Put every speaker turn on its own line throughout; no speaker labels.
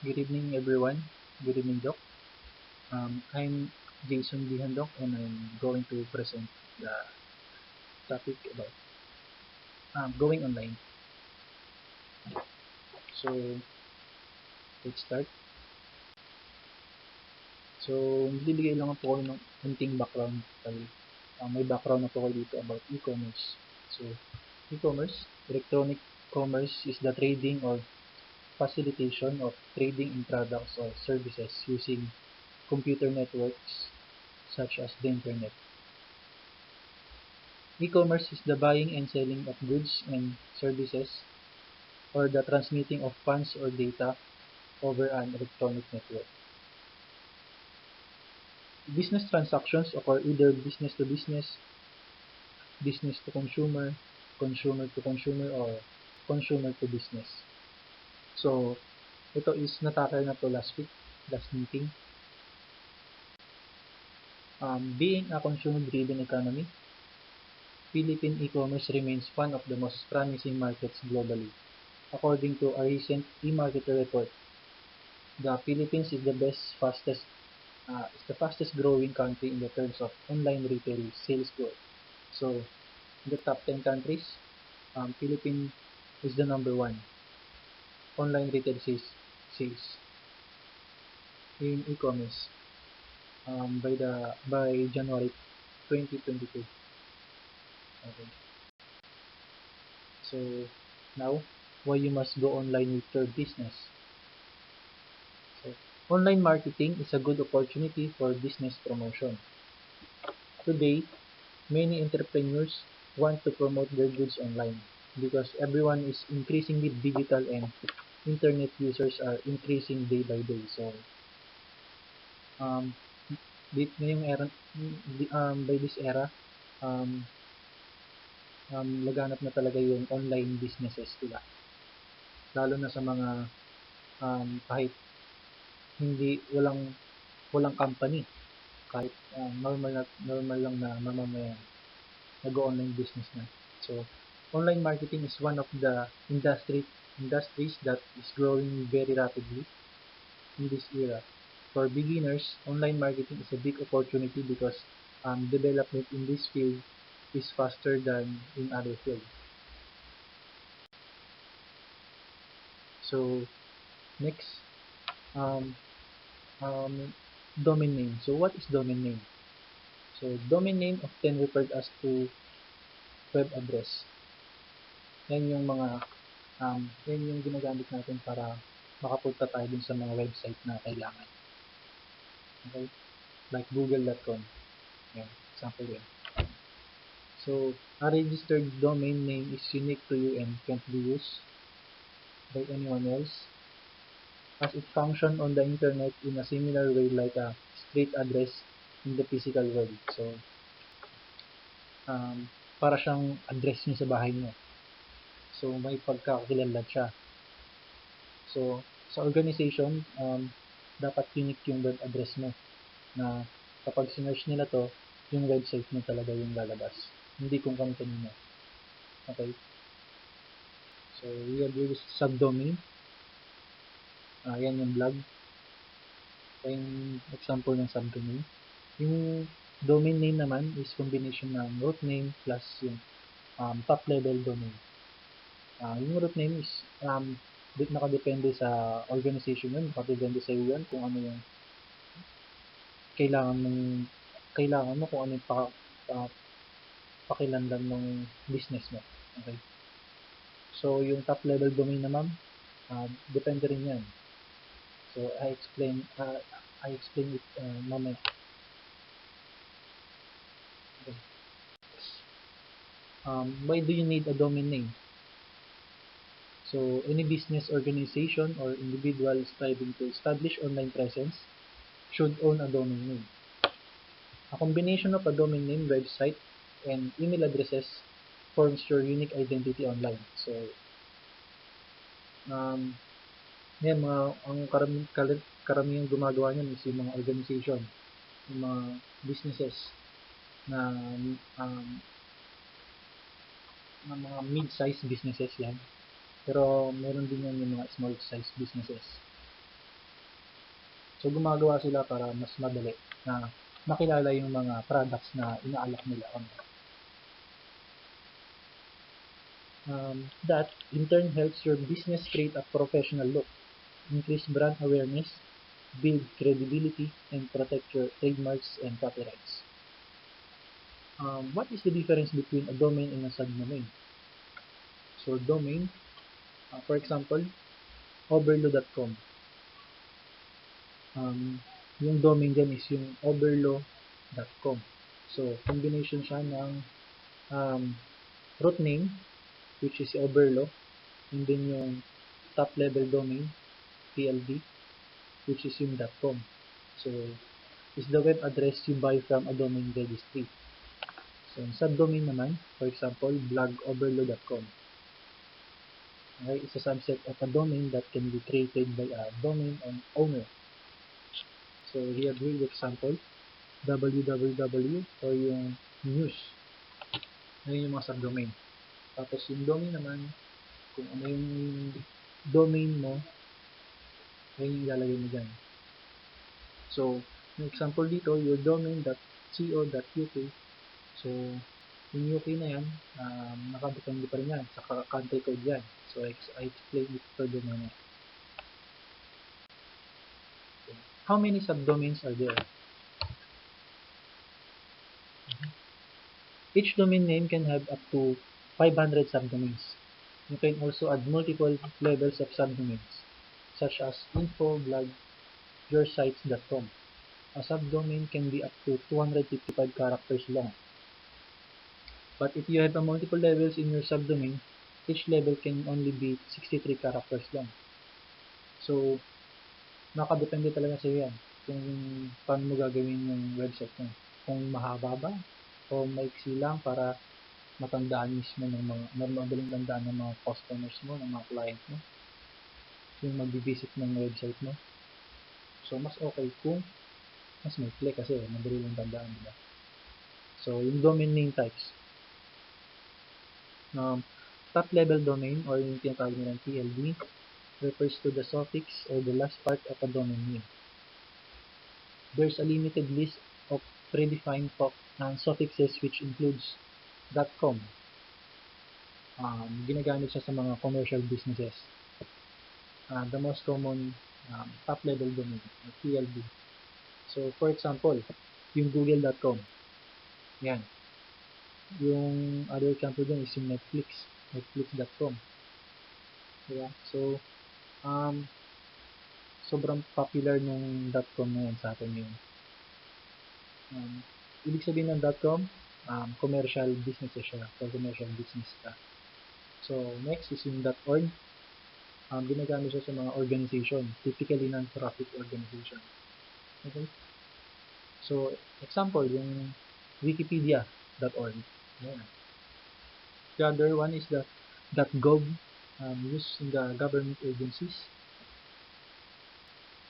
Good evening, everyone. Good evening, Doc. I'm Jason Bihandok, and I'm going to present the topic about going online. So, let's start. So, magbibigay lang po ako ng kunting background. May background na po ako dito about e-commerce. So, e-commerce, electronic commerce is the trading or facilitation of trading in products or services using computer networks such as the internet. E-commerce is the buying and selling of goods and services or the transmitting of funds or data over an electronic network. Business transactions occur either business to business, business to consumer to consumer, or consumer to business. So, ito is natakal na to last week, last meeting. Being a consumer-driven economy, Philippine e-commerce remains one of the most promising markets globally. According to a recent eMarketer report, the Philippines is the fastest growing country in the terms of online retail sales growth. So, in the top 10 countries, Philippines is the number one online retail sales in e-commerce by January 2022. Okay. So, now, why you must go online with your business? So, online marketing is a good opportunity for business promotion. Today, many entrepreneurs want to promote their goods online because everyone is increasingly digital and internet users are increasing day by day. So, um, ngayong era, by this era, um, laganap na talaga yung online businesses, diba? Lalo na sa mga kahit walang company, kahit normal lang na mamamayan, nag-online business na. So, online marketing is one of the industries that is growing very rapidly in this era. For beginners, online marketing is a big opportunity because development in this field is faster than in other fields. So, next, um, um, domain name. So, what is domain name? So, domain name often referred as to web address. Yan yung ginagamit natin para makapunta tayo dun sa mga website na kailangan. Okay? Like google.com. Yan, example yan. So, a registered domain name is unique to you and can't be used by anyone else as it functions on the internet in a similar way like a street address in the physical world. So, um, para siyang address niyo sa bahay niyo. So, may pagkakakilanlan siya. So, sa organization, dapat unique yung web address mo na kapag sinerge nila to, yung website mo talaga yung lalabas. Hindi kung kanino. Okay? So, we have used subdomain. Yan yung blog. Yung example ng subdomain. Yung domain name naman is combination ng root name plus yung top level domain. Yung root name is nakadepende sa organization yun, nakadepende sa iyo yun kung ano yung kailangan mong kung ano yung pakilanlan ng business mo. Okay? So, yung top level domain naman, depende rin yan. So, I explain it mamaya. Okay. Why do you need a domain name? So, any business organization or individual striving to establish online presence should own a domain name. A combination of a domain name, website, and email addresses forms your unique identity online. So, yan, karamihang gumagawa niyan is yung mga organization, yung mga businesses na mga mid-size businesses yan. Pero meron din yan yung mga small size businesses. So, gumagawa sila para mas madali na makilala yung mga products na inaalok nila online. That, in turn, helps your business create a professional look, increase brand awareness, build credibility, and protect your trademarks and copyrights. What is the difference between a domain and a subdomain? So, domain, for example, overlo.com. Yung domain dyan is yung overlo.com. So, combination siya ng root name, which is overlo, and then yung top level domain, TLD, which is yung .com. So, is the web address you buy from a domain registry. So, yung subdomain naman, for example, blogoverlo.com. Okay, it's a subset of a domain that can be created by a domain owner. So, here the example, www or yung news. Ngayon yung mga subdomain. Tapos yung domain naman, kung ano yung domain mo, ayun yung ilalagay mo dyan. So, yung example dito, your domain.co.uk. So, yung UK na yan, nakadepende pa rin yan sa country code yan. So, I explain it further na. How many subdomains are there? Each domain name can have up to 500 subdomains. You can also add multiple levels of subdomains, such as info, blog, yoursites.com. A subdomain can be up to 255 characters long. But if you have a multiple levels in your subdomain, each level can only be 63 characters long. So, nakadepende talaga sa iyo yan kung paano mo gagawin yung website mo. Kung mahaba ba o maiksi lang para matandaan mismo ng mga madaling tandaan ng mga customers mo, ng mga client mo, yung mag-visit ng website mo. So, mas okay kung mas maikli kasi madali lang tandaan, diba? So, yung domain name types. Top level domain or yung tinatawag nilang TLD refers to the suffix or the last part of a domain name. There's a limited list of predefined suffixes which includes .com. Ginagamit siya sa mga commercial businesses. The most common top level domain or TLD. So, for example, yung google.com. Yan. Yung other example dyan is yung netflix.com. Diba? So, sobrang popular nung .com na yan sa atin ngayon. Ibig sabihin ng .com, commercial business siya, for commercial business ka. So, next is yung .org. Ginagamit siya sa mga organization, typically non-profit organization. Okay? So, example, yung wikipedia.org. Ayan. The other one is the .gov, used in the government agencies.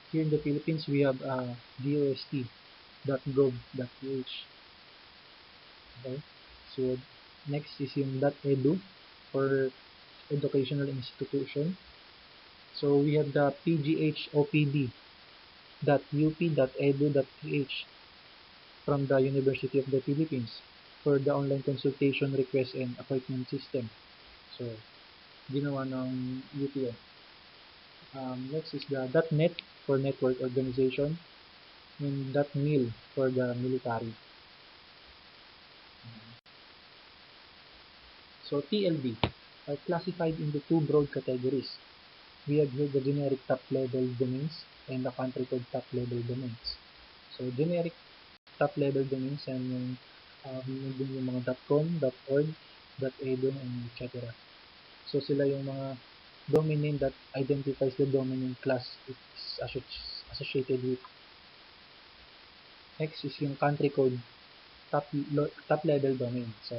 Here in the Philippines, we have DOST.gov.ph. Okay? So, next is yung .edu for educational institution. So, we have the pghopd.up.edu.ph from the University of the Philippines for the online consultation request and appointment system. So, ginawa ng UP yan. Next is the .net for network organization and .mil for the military. So, TLD are classified into two broad categories. We have here the generic top-level domains and the country code top-level domains. So, generic top-level domains and yung mga .com, .org, .edu, and etc. So, sila yung mga domain name that identifies the domain name class it's associated with. Next is yung country code top-level domain. So,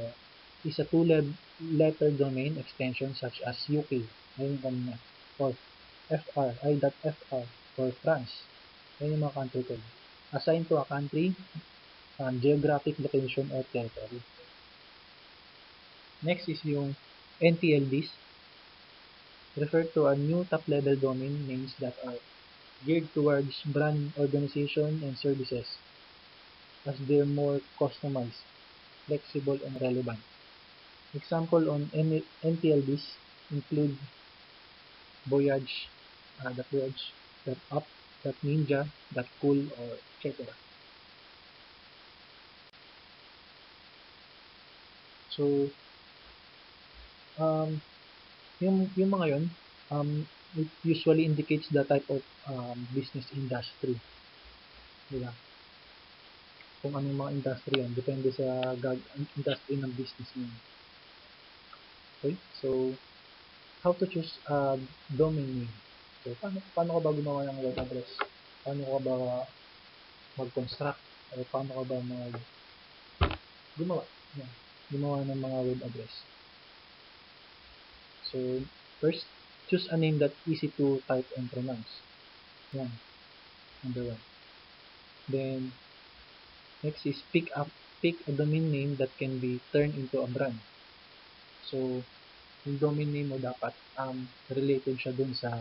is a two-letter domain extension such as UK, ayun kanina, or FR, .fr, or France. Ayun yung mga country code. Assigned to a country, geographic location, or territory. Next is yung NTLDs, refer to a new top-level domain names that are geared towards brand organization and services as they're more customized, flexible, and relevant. Example on NTLBs include Voyage, .voyage, .up, .ninja, .cool, or etc. So, um, yung mga yun, it usually indicates the type of business industry. Diba? Kung anong mga industry yan, depende sa industry ng business niyo. Okay? So, how to choose a domain name. So, paano ka ba gumawa ng web address? Paano ka ba mag-construct? O paano ka ba gumawa? Yan. Gumawa ng mga web address. So, first, choose a name that's easy to type and pronounce. Yan. Number one. Then, next is pick a domain name that can be turned into a brand. So, yung domain name mo dapat related siya dun sa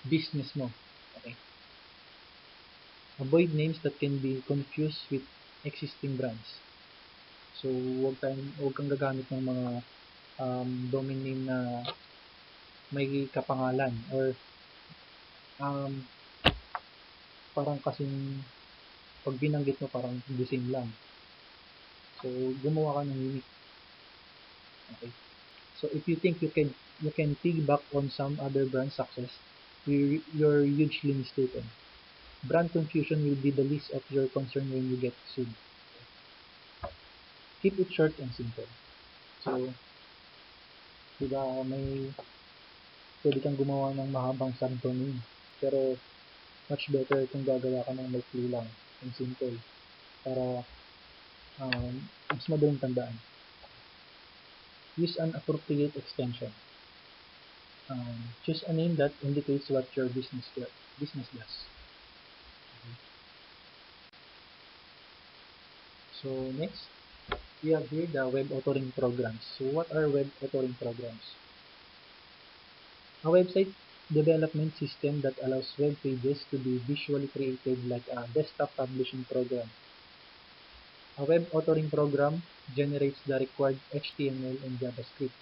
business mo. Okay? Avoid names that can be confused with existing brands. So, huwag kang gagamit ng mga domain name na may kapangalan or parang kasing pag binanggit mo parang the same lang. So, gumawa ka ng unique. Okay? So, if you think you can piggyback on some other brand success, you're hugely mistaken. Brand confusion will be the least of your concern when you get sued. Keep it short and simple. So, diba pwede kang gumawa ng mahabang subdomain. Pero, much better kung gagawa ka ng maikli lang and simple para mas madaling tandaan. Use an appropriate extension. Choose a name that indicates what your business does. Okay. So next, we have here the web authoring programs. So what are web authoring programs? A website development system that allows web pages to be visually created like a desktop publishing program. A web authoring program generates the required HTML and JavaScript,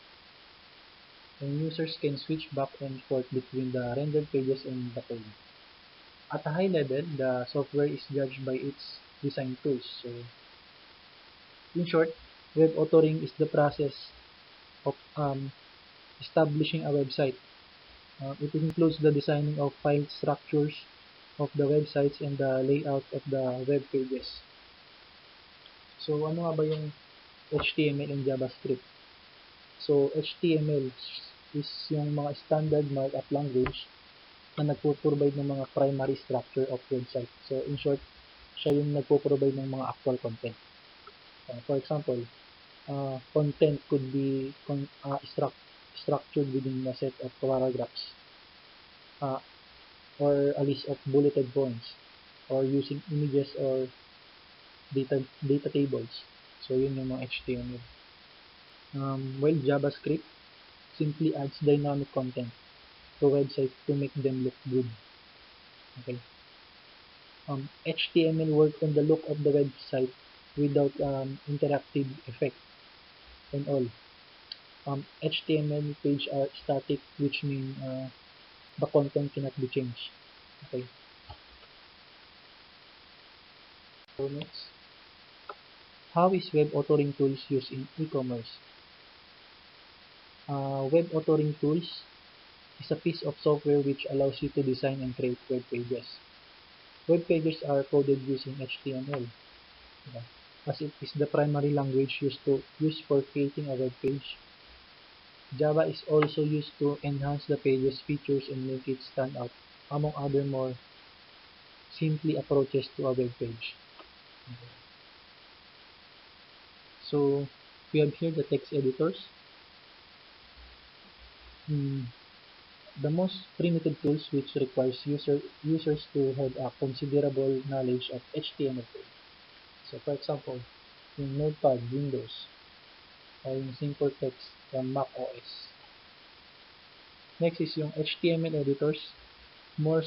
and users can switch back and forth between the rendered pages and the code. At a high level, the software is judged by its design tools. So, in short, web authoring is the process of establishing a website. It includes the designing of file structures of the websites and the layout of the web pages. So, ano nga ba yung HTML and JavaScript? So, HTML is yung mga standard markup language na nagpo-provide ng mga primary structure of website. So, in short, siya yung nagpo-provide ng mga actual content. For example, content could be structured within a set of paragraphs or a list of bulleted points or using images or data tables. So, yun yung mga HTML. While JavaScript simply adds dynamic content to websites to make them look good. Okay. HTML work on the look of the website without interactive effect and all. HTML page are static, which means the content cannot be changed. Okay. So next, how is web authoring tools used in e-commerce? Web authoring tools is a piece of software which allows you to design and create web pages. Web pages are coded using HTML, as it is the primary language used for creating a web page. Java is also used to enhance the page's features and make it stand out, among other more simply approaches to a web page. So, we have here the text editors. The most primitive tools which requires users to have a considerable knowledge of HTML code. So, for example, yung Notepad, Windows, or yung simple text from Mac OS. Next is yung HTML editors. more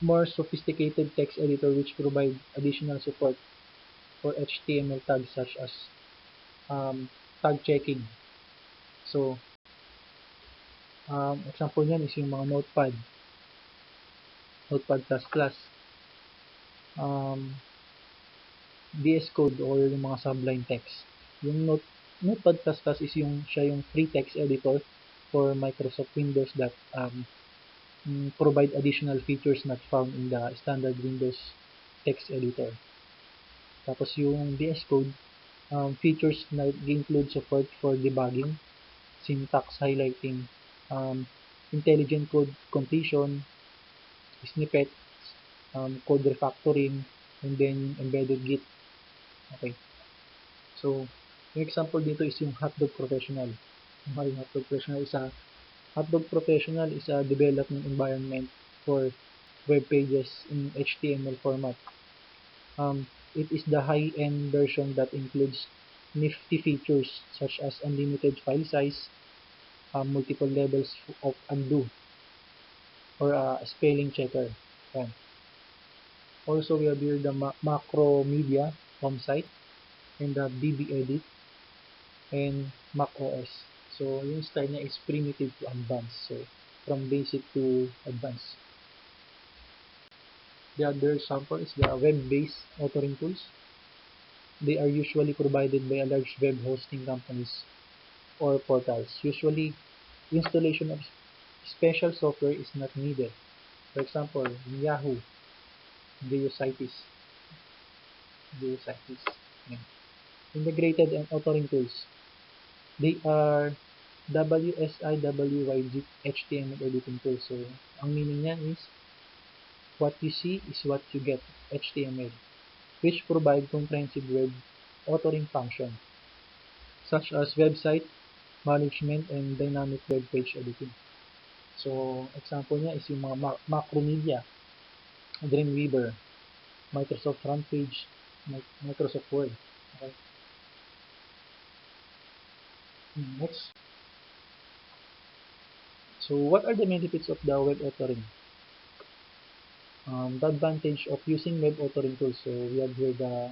more sophisticated text editor which provide additional support for HTML tags such as tag checking. So, example niyan is yung mga Notepad++, um, VS Code or yung mga Sublime Text. Yung Notepad++ is siya yung free text editor for Microsoft Windows that provide additional features not found in the standard Windows text editor. Tapos yung VS Code, features na include support for debugging, syntax highlighting, intelligent code completion, snippets, code refactoring, and then embedded Git. Okay. So, yung example dito is yung Hotdog Professional. Yung Hotdog Professional is a development environment for web pages in HTML format. It is the high-end version that includes nifty features such as unlimited file size, multiple levels of undo, or a spelling checker. Yan. Also, we have here the Macromedia home site and the BBEdit and macOS. So, yung style niya is primitive to advanced. So, from basic to advanced. The other sample is the web-based authoring tools. They are usually provided by a large web hosting companies or portals. Usually, installation of special software is not needed. For example, Yahoo, Geocities. Integrated and authoring tools. They are WSIWYG HTML editing tools. So, ang meaning niyan is what you see is what you get HTML, which provide comprehensive web authoring function such as website management and dynamic web page editing. So, example niya is yung mga Macromedia, Dreamweaver, Microsoft Frontpage, Microsoft Word. Okay. Next. So, what are the benefits of the web authoring? The advantage of using web authoring tools. So, we have here the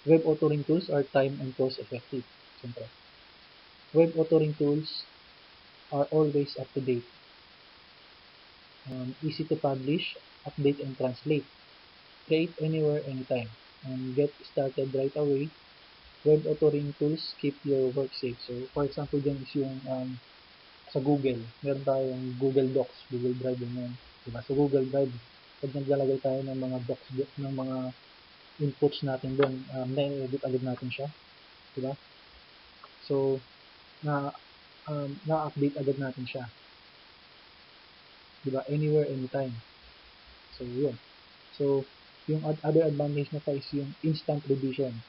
web authoring tools are time and cost effective. Siyempre. Web authoring tools are always up to date. Easy to publish, update, and translate. Create anywhere, anytime. And get started right away. Web authoring tools keep your work safe. So, for example, dyan is yung sa Google. Meron tayong Google Docs, Google Drive yun. Diba? Sa Google Drive, pag naglalagay tayo ng mga docs, ng mga inputs natin doon, na-edit agad natin siya. Diba? So, na-update agad natin siya. Diba? Anywhere, anytime. So, yun. So, yung other advantage na pa is yung instant revision.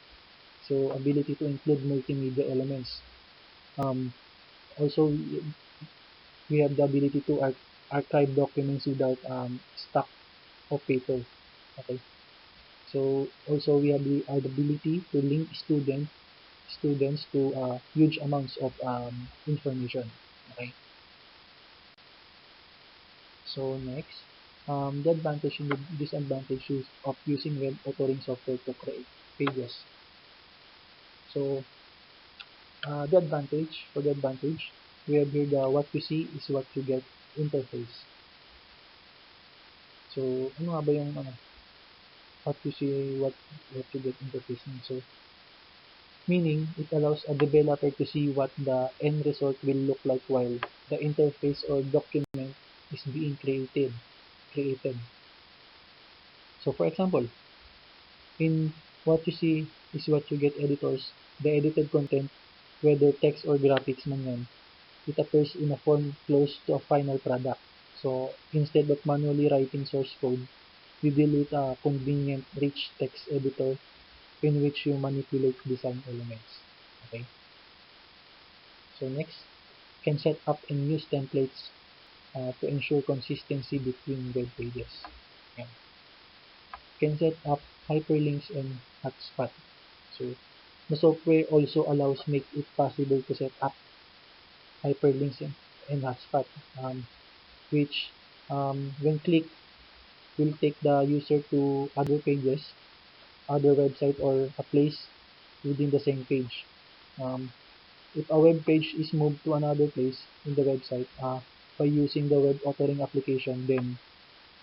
So, ability to include multimedia elements. Also, we have the ability to archive documents without stack of paper. Okay. So, also we have the ability to link students to huge amounts of information. Okay. So, next, the advantage and the disadvantages of using web authoring software to create pages. So, the advantage, we have here the what you see is what you get interface. So, ano nga ba yung what you see, what you get interface? So, meaning it allows a developer to see what the end result will look like while the interface or document is being created. So, for example, in what you see is what you get editors, the edited content, whether text or graphics man yan, it appears in a form close to a final product. So, instead of manually writing source code, we deal with a convenient rich text editor in which you manipulate design elements. Okay. So next, can set up and use templates to ensure consistency between web pages. Yeah. Can set up hyperlinks and hotspot. So the software also make it possible to set up hyperlinks and hotspot, which when clicked will take the user to other pages, other website, or a place within the same page. If a web page is moved to another place in the website by using the web authoring application, then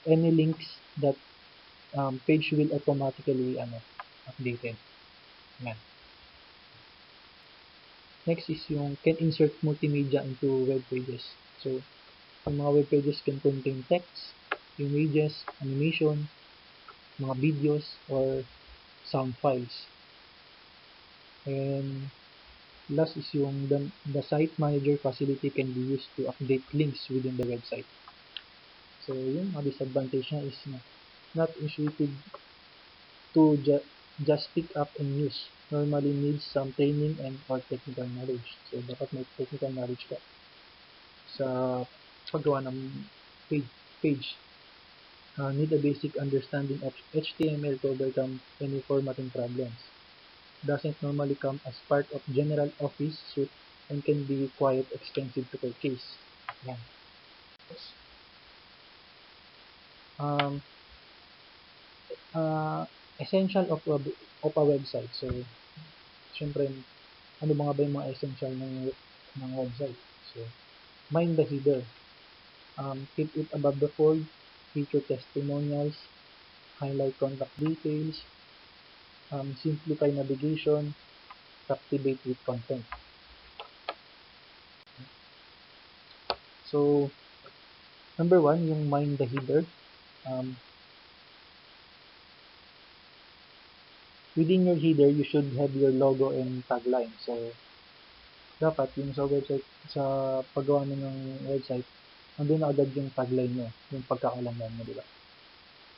any links that page will automatically updated. Yan. Next is yung can insert multimedia into web pages. So, yung mga web pages can contain text, images, animation, mga videos, or sound files. And last is yung the site manager facility can be used to update links within the website. So, yung mga disadvantage niya is not intuitive to just pick up and use. Normally needs some training and or technical knowledge. So, dapat may technical knowledge ka sa paggawa ng page. Need a basic understanding of HTML to overcome any formatting problems. Doesn't normally come as part of general office suite and can be quite expensive to purchase. Yan. Essential of a website. So, syempre, ano mga ba yung mga essential ng website? So, mind the header. Keep it above the fold, feature testimonials, highlight contact details, simplify navigation, captivate with content. So, number one, yung mind the header. Within your header, you should have your logo and tagline. So, dapat yung sa website, sa paggawa mo ng website, nandun na agad yung tagline mo, yung pagkakalangan mo, di ba?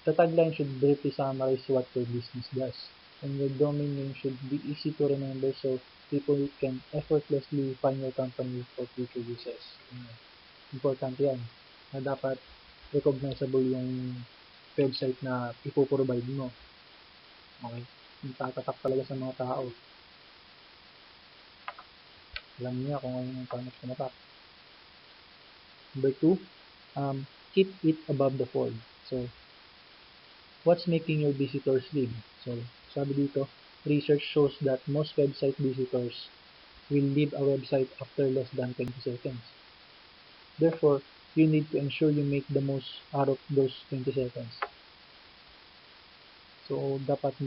The tagline should briefly summarize what your business does, and your domain name should be easy to remember so people can effortlessly find your company for future uses. Important yan, na dapat recognizable yung website na ipoprovide mo. Okay? Yung tatatak talaga sa mga tao. Alam niya kung ano yung paano tumatak. Number two, keep it above the fold. So, what's making your visitors leave? So, sabi dito, research shows that most website visitors will leave a website after less than 20 seconds. Therefore, you need to ensure you make the most out of those 20 seconds. So, dapat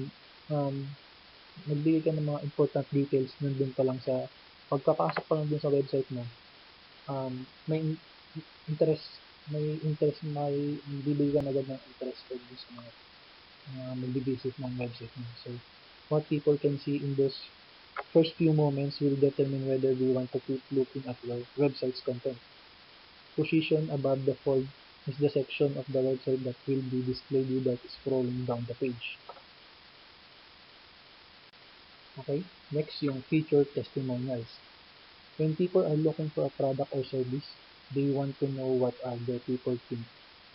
magbigay ka ng mga important details nandun pa lang sa pagkapasok pa lang dun sa website mo. May bibigay ka na agad ng interest dun sa mga magbibisit ng website mo. So, what people can see in those first few moments will determine whether we want to keep looking at your website's content. Position above the fold is the section of the website that will be displayed without scrolling down the page. Okay, next yung feature testimonials. When people are looking for a product or service, they want to know what other people think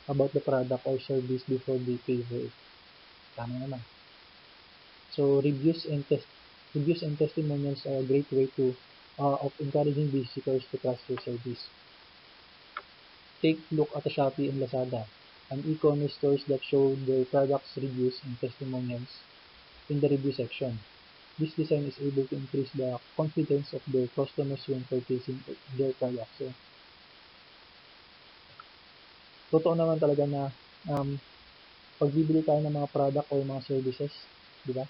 about the product or service before they pay for it. Tama naman. So reviews and testimonials are a great way to of encouraging visitors to trust your service. Take a look at Shopee and Lazada, an e-commerce stores that show their products reviews and testimonials in the review section. This design is able to increase the confidence of their customers when purchasing their products. So, totoo naman talaga na pag bibili tayo ng mga product or mga services, di ba?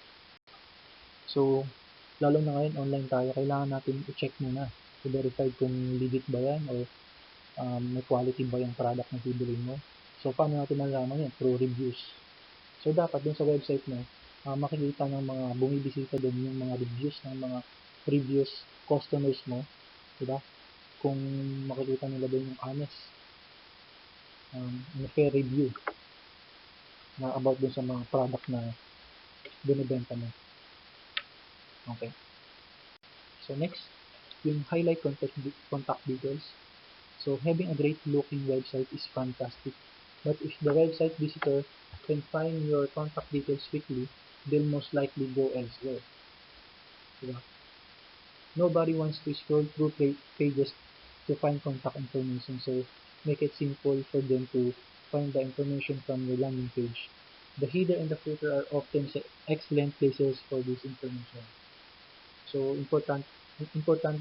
So, lalo na ngayon online tayo, kailangan natin i-check muna to verify kung legit ba yan or may quality ba yung product na bibili mo. So, paano natin malalaman yan? Through reviews. So, dapat dun sa website mo, makikita ng mga bumibisita dun yung mga reviews ng mga previous customers mo, diba? Kung makikita nila dun yung honest, fair review na about dun sa mga product na binibenta mo. Okay. So, next, yung highlight contact details. So, having a great looking website is fantastic. But if the website visitor can find your contact details quickly, they'll most likely go elsewhere. Diba? Nobody wants to scroll through pages to find contact information. So make it simple for them to find the information from your landing page. The header and the footer are often excellent places for this information. So importante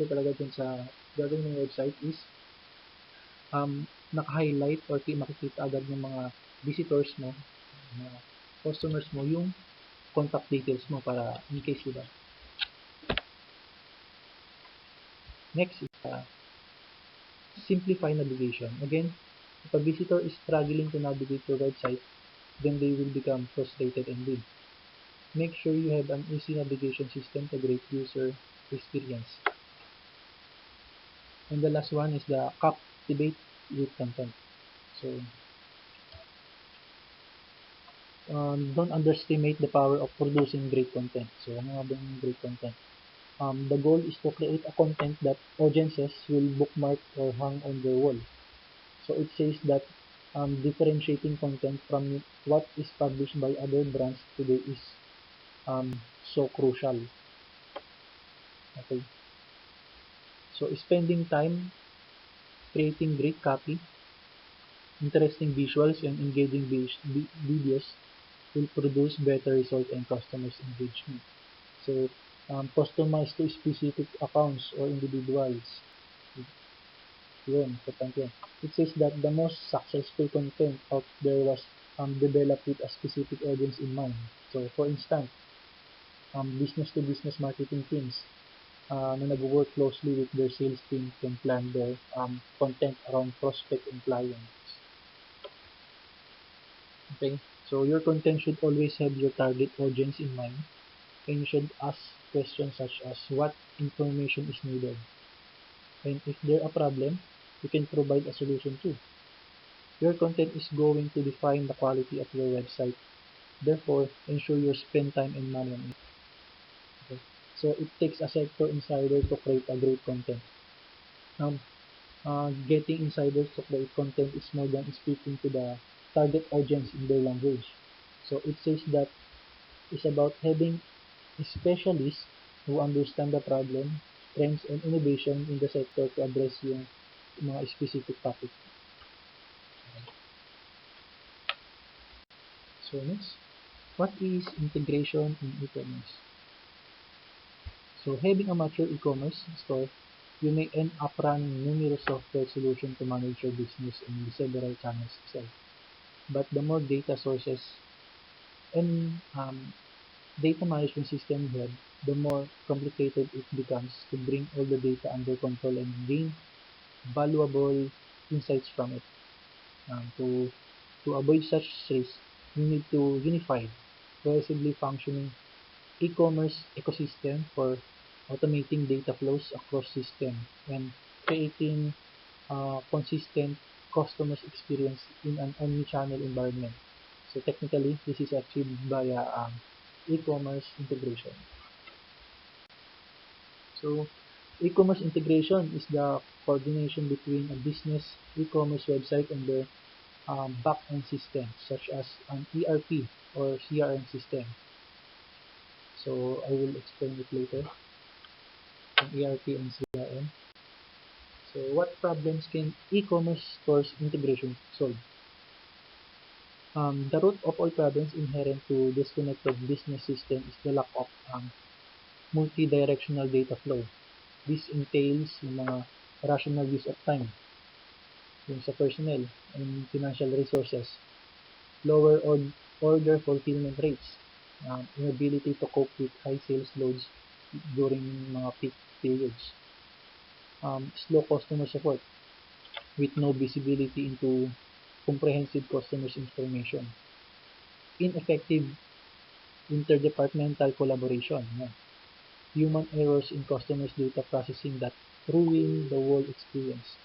talaga dun sa gagawin ng website is naka-highlight or makikita agad ng mga visitors mo, mga customers mo, yung contact details mo para in case, diba? Next is simplify navigation. Again, if a visitor is struggling to navigate your website, then they will become frustrated and leave. Make sure you have an easy navigation system to great user experience. And the last one is the captivate with content. So, don't underestimate the power of producing great content. So, ano nga ba yung great content? The goal is to create a content that audiences will bookmark or hang on their wall. So, it says that differentiating content from what is published by other brands today is so crucial. Okay. So, spending time creating great copy, interesting visuals, and engaging videos will produce better results and customers' engagement. So, customize to specific accounts or individuals. Yun, important yun. It says that the most successful content out there was developed with a specific audience in mind. So, for instance, business-to-business marketing teams na nag-work closely with their sales team can plan their content around prospect and clients. Okay, so your content should always have your target audience in mind, and you should ask questions such as what information is needed, and if there a problem, you can provide a solution too. Your content is going to define the quality of your website. Therefore, ensure you spend time and money on it. Okay? So it takes a sector insider to create a great content. Now, getting insiders to create content is more than speaking to the target audience in their language. So it says that it's about having specialists who understand the problem, trends, and innovation in the sector to address yung mga specific topic. So next, what is integration in e-commerce? So having a mature e-commerce store, you may end up running numerous software solutions to manage your business in several channels itself. But the more data sources and data management system you have, the more complicated it becomes to bring all the data under control and gain valuable insights from it. To avoid such risk, you need to unify cohesively functioning e-commerce ecosystem for automating data flows across systems and creating consistent customers experience in an omni-channel environment. So technically, this is achieved via e-commerce integration. So e-commerce integration is the coordination between a business e-commerce website and their back-end systems such as an ERP or CRM system. So I will explain it later. An ERP and CRM. So what problems can e-commerce stores integration solve? The root of all problems inherent to disconnected business system is the lack of multi-directional data flow. This entails yung mga rational use of time, yung sa personnel and financial resources, lower order fulfillment rates, inability to cope with high sales loads during mga peak periods, slow customer support with no visibility into comprehensive customers information, ineffective interdepartmental collaboration, human errors in customers data processing that ruin the whole experience,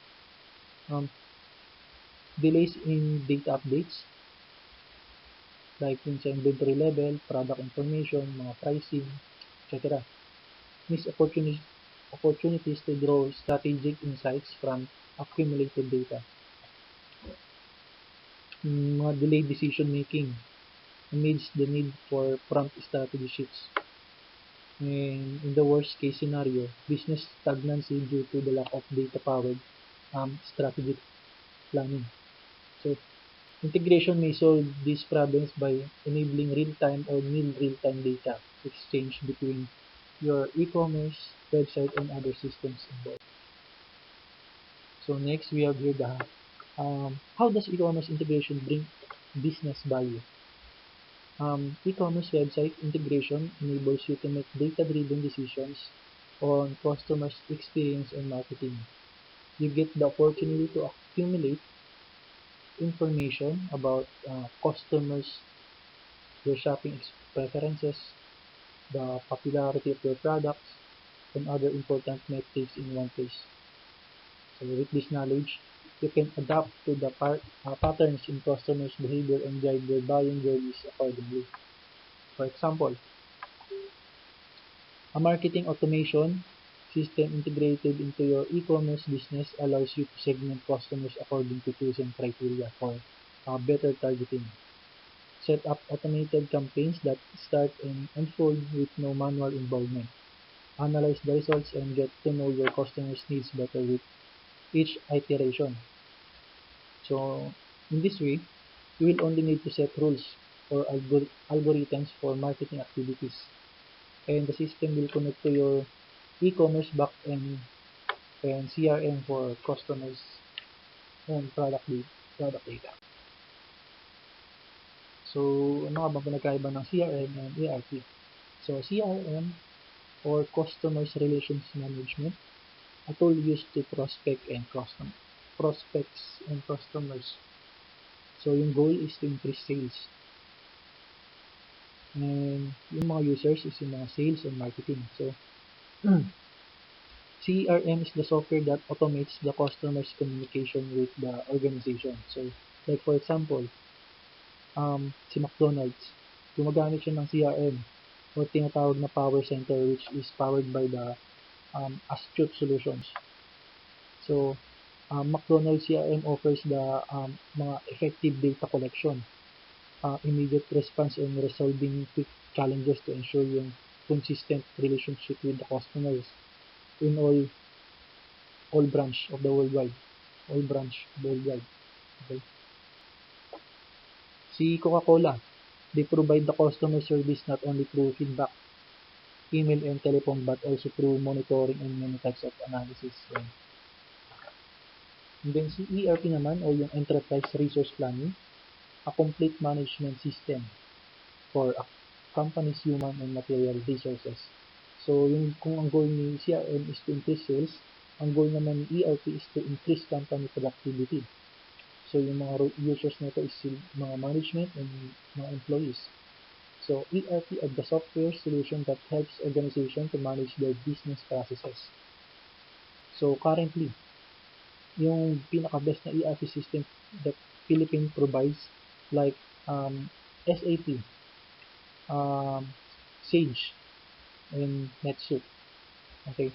delays in data updates like yung sa inventory level, product information, mga pricing, etc. Missed opportunities to draw strategic insights from accumulated data. Mga delayed decision making amidst the need for prompt strategy shifts. And in the worst case scenario, business stagnancy due to the lack of data powered strategic planning. So integration may solve these problems by enabling real-time or near real-time data exchange between your e-commerce website and other systems involved. So next we have here the how does e-commerce integration bring business value? E-commerce website integration enables you to make data-driven decisions on customers' experience and marketing. You get the opportunity to accumulate information about customers, their shopping preferences, the popularity of your products, and other important metrics in one place. So with this knowledge, you can adapt to the patterns in customers' behavior and guide their buying journeys accordingly. For example, a marketing automation system integrated into your e-commerce business allows you to segment customers according to chosen criteria for better targeting. Set up automated campaigns that start and unfold with no manual involvement. Analyze the results and get to know your customers' needs better with each iteration. So, in this way, you will only need to set rules or algorithms for marketing activities, and the system will connect to your e-commerce backend and CRM for customers and product data. So, ano nga bang pinagkaiba ng CRM and ERP? So, CRM or Customers Relations Management, a tool used to prospects and customers. So, yung goal is to increase sales. And yung mga users is yung mga sales and marketing. So, CRM is the software that automates the customer's communication with the organization. So, like for example, si McDonald's, gumagamit siya ng CRM o tinatawag na Power Center, which is powered by the Astute Solutions. So, McDonald's CRM offers the mga effective data collection, immediate response, and resolving quick challenges to ensure yung consistent relationship with the customers in all branch of the worldwide. Okay. Si Coca-Cola, they provide the customer service not only through feedback, email, and telephone, but also through monitoring and many types of analysis. And then si ERP naman, o yung Enterprise Resource Planning, a complete management system for a company's human and material resources. So, kung ang goal ni CRM is to increase sales, ang goal naman ni ERP is to increase company productivity. So, yung mga users nito is mga management and mga employees. So, ERP is the software solution that helps organization to manage their business processes. So, currently, yung pinaka-best na ERP system that Philippines provides, like SAP, Sage, and NetSuite. Okay.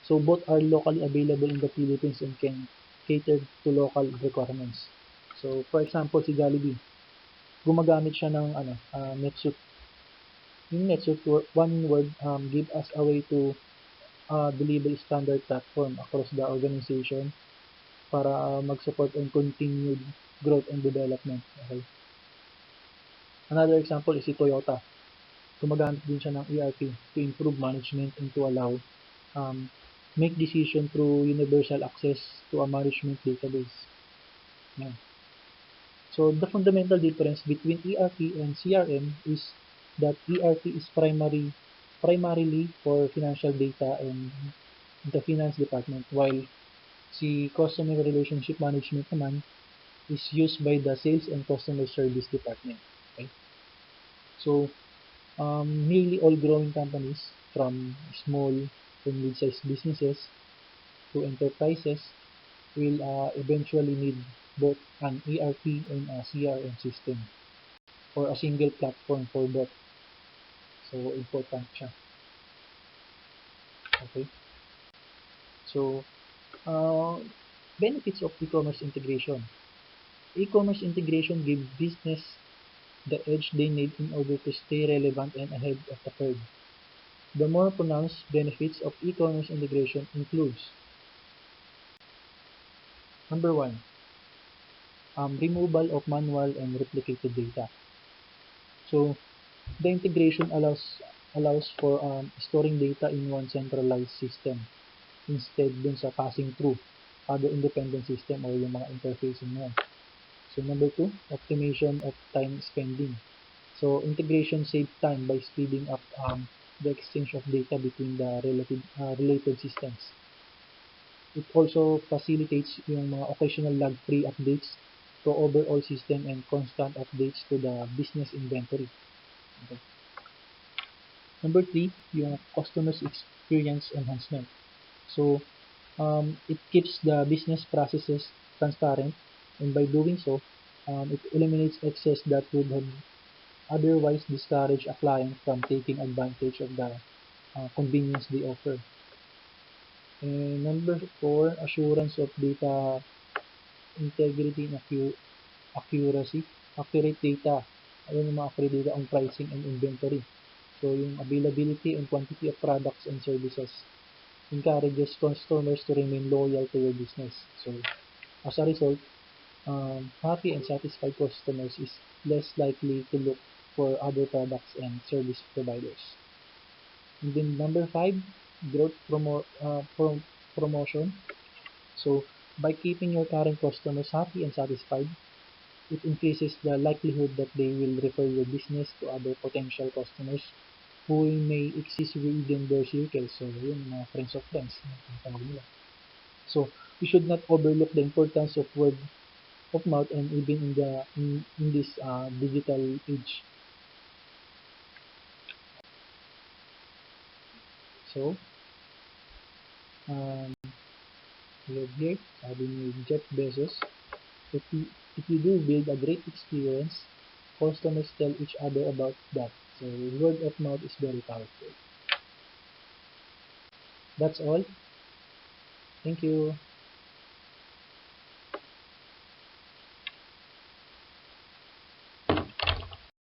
So, both are locally available in the Philippines and can cater to local requirements. So, for example, si Jollibee, gumagamit siya ng NetSuite. Yung NetSuite, one word, give us a way to deliver standard platform across the organization para mag-support and continued growth and development. Okay. Another example is si Toyota. Gumagamit din siya ng ERP to improve management and to allow make decision through universal access to a management database. Yeah. So the fundamental difference between ERP and CRM is that ERP is primarily for financial data and the finance department, while si customer relationship management naman is used by the sales and customer service department. Okay? So nearly all growing companies, from small to mid-sized businesses to enterprises, will eventually need both an ERP and a CRM system or a single platform for both. So, important siya. Okay? So, benefits of e-commerce integration. E-commerce integration gives business the edge they need in order to stay relevant and ahead of the curve. The more pronounced benefits of e-commerce integration includes Number one, removal of manual and replicated data. So the integration allows for storing data in one centralized system instead dun sa passing through other independent system or yung mga interfacing mo. So number two, optimization of time spending. So integration saves time by speeding up the exchange of data between the related systems. It also facilitates yung mga occasional lag-free updates to overall system and constant updates to the business inventory. Okay. Number three, yung customer's experience enhancement. So it keeps the business processes transparent, and by doing so, it eliminates excess that would have otherwise discourage a client from taking advantage of the convenience they offer. And number four, assurance of data integrity and accuracy. Accurate data. Ayun yung mga accurate data on pricing and inventory. So yung availability and quantity of products and services encourages customers to remain loyal to your business. So as a result, happy and satisfied customers is less likely to look for other products and service providers. And then number five, growth promotion. So by keeping your current customers happy and satisfied, it increases the likelihood that they will refer your business to other potential customers who may exist within their circle. So yun, mga friends of friends. So we should not overlook the importance of word of mouth and even in this digital age. So um, we have here, sabi ni Jeff Bezos, if you do build a great experience, customers tell each other about that. So word of mouth is very powerful. That's all. Thank you.